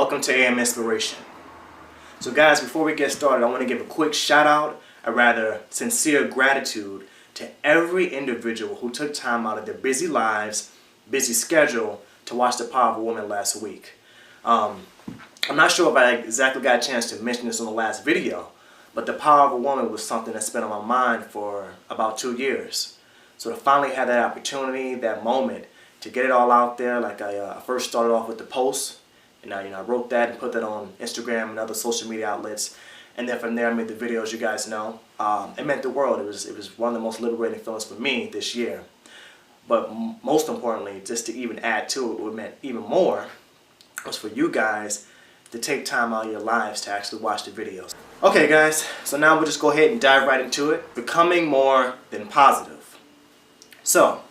Welcome to A.M. Inspiration. So guys, before we get started, I want to give a quick shout out, a rather sincere gratitude to every individual who took time out of their busy lives, busy schedule to watch The Power of a Woman last week. I'm not sure if I exactly got a chance to mention this in the last video, but The Power of a Woman was something that's been on my mind for about 2 years. So to finally have that opportunity, that moment, to get it all out there, like I first started off with the post, and I wrote that and put that on Instagram and other social media outlets, and then from there I made the videos you guys know. It meant the world. It was one of the most liberating feelings for me this year. But most importantly, just to even add to it, what meant even more was for you guys to take time out of your lives to actually watch the videos. Okay guys, so now we'll just go ahead and dive right into it. Becoming more than positive. So,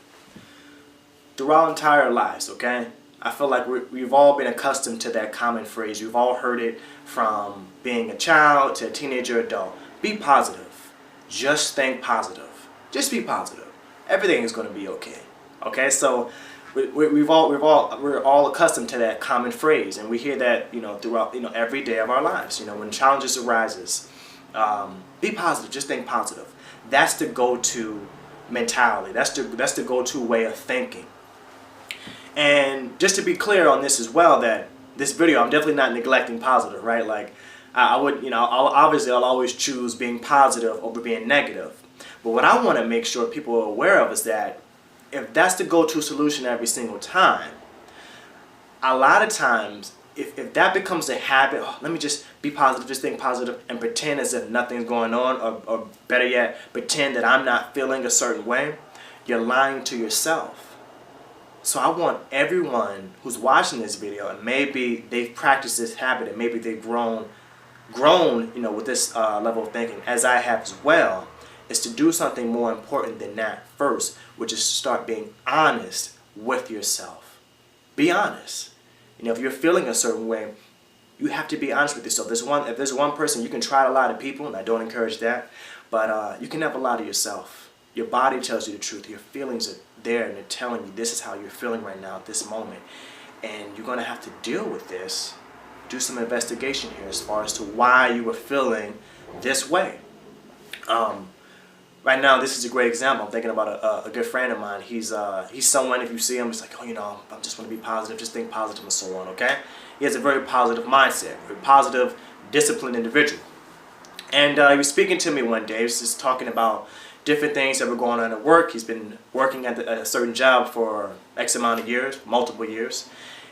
through our entire lives, okay? I feel like we've all been accustomed to that common phrase. You've all heard it from being a child to a teenager, adult. Be positive. Just think positive. Just be positive. Everything is going to be okay. Okay, so we're all accustomed to that common phrase, and we hear that throughout every day of our lives. When challenges arises, be positive. Just think positive. That's the go-to mentality. That's the go-to way of thinking. And just to be clear on this as well, that this video, I'm definitely not neglecting positive, right? Like, I would, I'll always choose being positive over being negative. But what I want to make sure people are aware of is that if that's the go-to solution every single time, a lot of times, if that becomes a habit, let me just be positive, just think positive, and pretend as if nothing's going on, or better yet, pretend that I'm not feeling a certain way, you're lying to yourself. So I want everyone who's watching this video, and maybe they've practiced this habit, and maybe they've grown, with this level of thinking, as I have as well, is to do something more important than that first, which is to start being honest with yourself. Be honest. If you're feeling a certain way, you have to be honest with yourself. If there's one person, you can try to lie to people, and I don't encourage that, but you can never lie to yourself. Your body tells you the truth. Your feelings are there, and they're telling you this is how you're feeling right now at this moment. And you're going to have to deal with this. Do some investigation here as far as to why you were feeling this way. Right now, this is a great example. I'm thinking about a good friend of mine. He's someone, if you see him, it's like, I just want to be positive, just think positive and so on, okay? He has a very positive mindset, a very positive, disciplined individual. And he was speaking to me one day. He was just talking about different things that were going on at work. He's been working at a certain job for X amount of years, multiple years.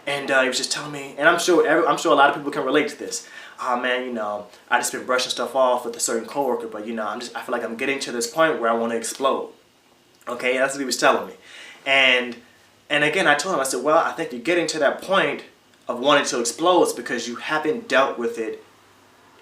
And he was just telling me, and I'm sure a lot of people can relate to this. Oh man, I just been brushing stuff off with a certain coworker, but I feel like I'm getting to this point where I want to explode. Okay, that's what he was telling me. And again, I told him, I said, well, I think you're getting to that point of wanting to explode because you haven't dealt with it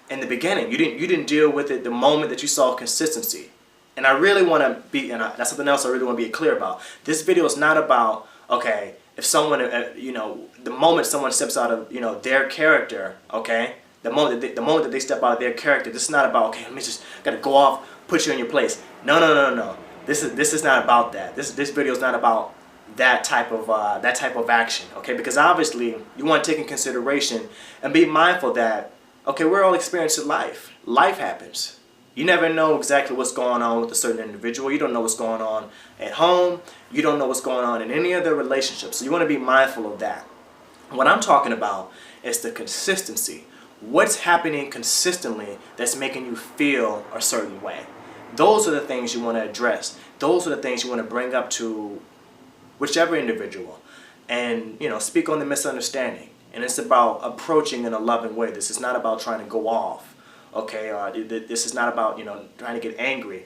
in the beginning. You didn't deal with it the moment that you saw consistency. And I really want to be, and that's something else I really want to be clear about. This video is not about, okay, if someone, the moment someone steps out of, their character, okay, the moment that they step out of their character, this is not about, okay, let me just gotta go off, put you in your place. No. This is not about that. This video is not about that type of action, okay? Because obviously you want to take in consideration and be mindful that, okay, we're all experiencing life. Life happens. You never know exactly what's going on with a certain individual. You don't know what's going on at home. You don't know what's going on in any other relationships. So you want to be mindful of that. What I'm talking about is the consistency. What's happening consistently that's making you feel a certain way? Those are the things you want to address. Those are the things you want to bring up to whichever individual. And, speak on the misunderstanding. And it's about approaching in a loving way. This is not about trying to go off. Okay, this is not about trying to get angry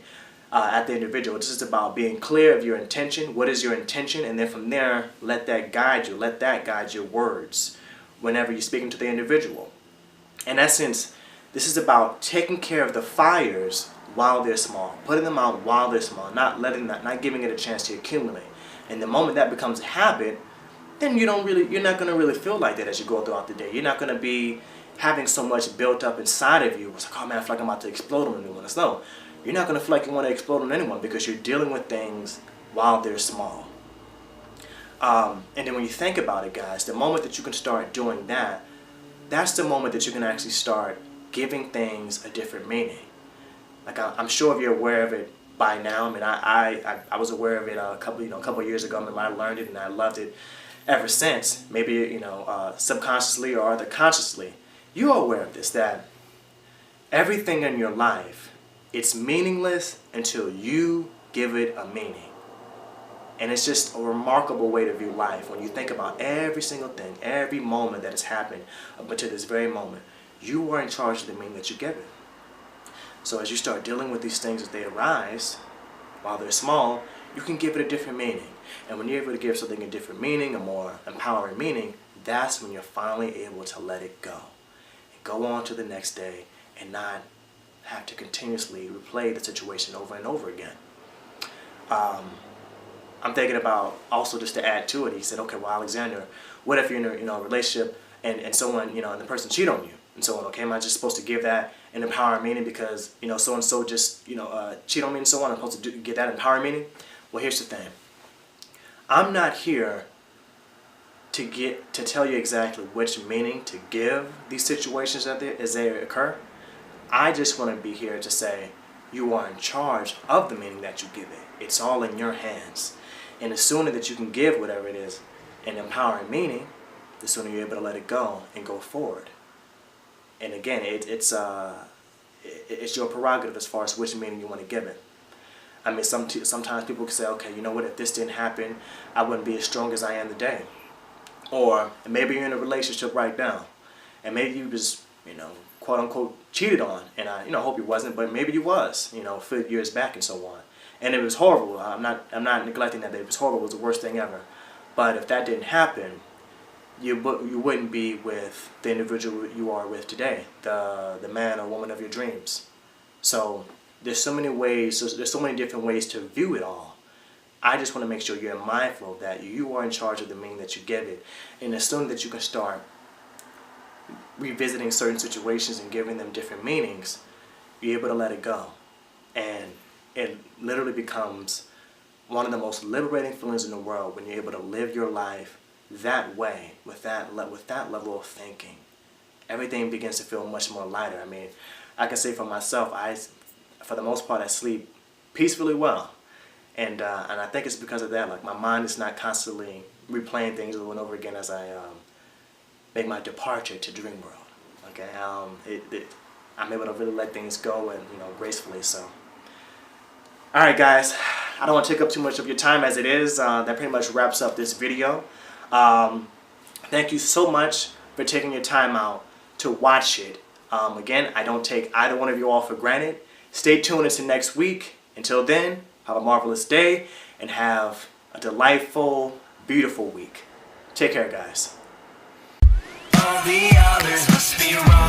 at the individual. This is about being clear of your intention. What is your intention? And then from there, let that guide you. Let that guide your words whenever you're speaking to the individual. In essence, this is about taking care of the fires while they're small, putting them out while they're small, not giving it a chance to accumulate. And the moment that becomes a habit, then you're not going to really feel like that as you go throughout the day. You're not going to be having so much built up inside of you. It's like, oh man, I feel like I'm about to explode on anyone. No, you're not going to feel like you want to explode on anyone because you're dealing with things while they're small. And then when you think about it, guys, the moment that you can start doing that, that's the moment that you can actually start giving things a different meaning. Like I'm sure if you're aware of it by now. I mean, I was aware of it a couple years ago. I mean, I learned it and I loved it ever since. Maybe subconsciously or other consciously, you are aware of this, that everything in your life, it's meaningless until you give it a meaning. And it's just a remarkable way to view life when you think about every single thing, every moment that has happened up until this very moment. You are in charge of the meaning that you give it. So as you start dealing with these things as they arise, while they're small, you can give it a different meaning. And when you're able to give something a different meaning, a more empowering meaning, that's when you're finally able to let it go. And go on to the next day and not have to continuously replay the situation over and over again. I'm thinking about, also just to add to it, he said, okay, well, Alexander, what if you're in a relationship and someone, and the person cheat on you and so on, okay? Am I just supposed to give that an empowering meaning because, so-and-so just, cheat on me and so on? I'm supposed to get that empowering meaning? Well, here's the thing. I'm not here to tell you exactly which meaning to give these situations as they occur. I just want to be here to say you are in charge of the meaning that you give it. It's all in your hands. And the sooner that you can give whatever it is an empowering meaning, the sooner you're able to let it go and go forward. And again, it's your prerogative as far as which meaning you want to give it. I mean, sometimes people can say, okay, you know what, if this didn't happen, I wouldn't be as strong as I am today. Or maybe you're in a relationship right now, and maybe you was, quote unquote, cheated on, and I hope you wasn't, but maybe you was, a few years back and so on. And it was horrible. I'm not neglecting that. It was horrible. It was the worst thing ever. But if that didn't happen, you wouldn't be with the individual you are with today, the man or woman of your dreams. So there's so many ways. There's so many different ways to view it all. I just want to make sure you're mindful of that. You are in charge of the meaning that you give it, and as soon that you can start revisiting certain situations and giving them different meanings, you're able to let it go, and it literally becomes one of the most liberating feelings in the world when you're able to live your life that way, with that level of thinking. Everything begins to feel much more lighter. I mean, I can say for myself, for the most part, I sleep peacefully well, and I think it's because of that. Like, my mind is not constantly replaying things over and over again as I make my departure to dream world. Okay, I'm able to really let things go and gracefully. So. All right, guys, I don't want to take up too much of your time as it is. That pretty much wraps up this video. Thank you so much for taking your time out to watch it. Again, I don't take either one of you all for granted. Stay tuned until next week. Until then, have a marvelous day and have a delightful, beautiful week. Take care, guys. All the others must be wrong.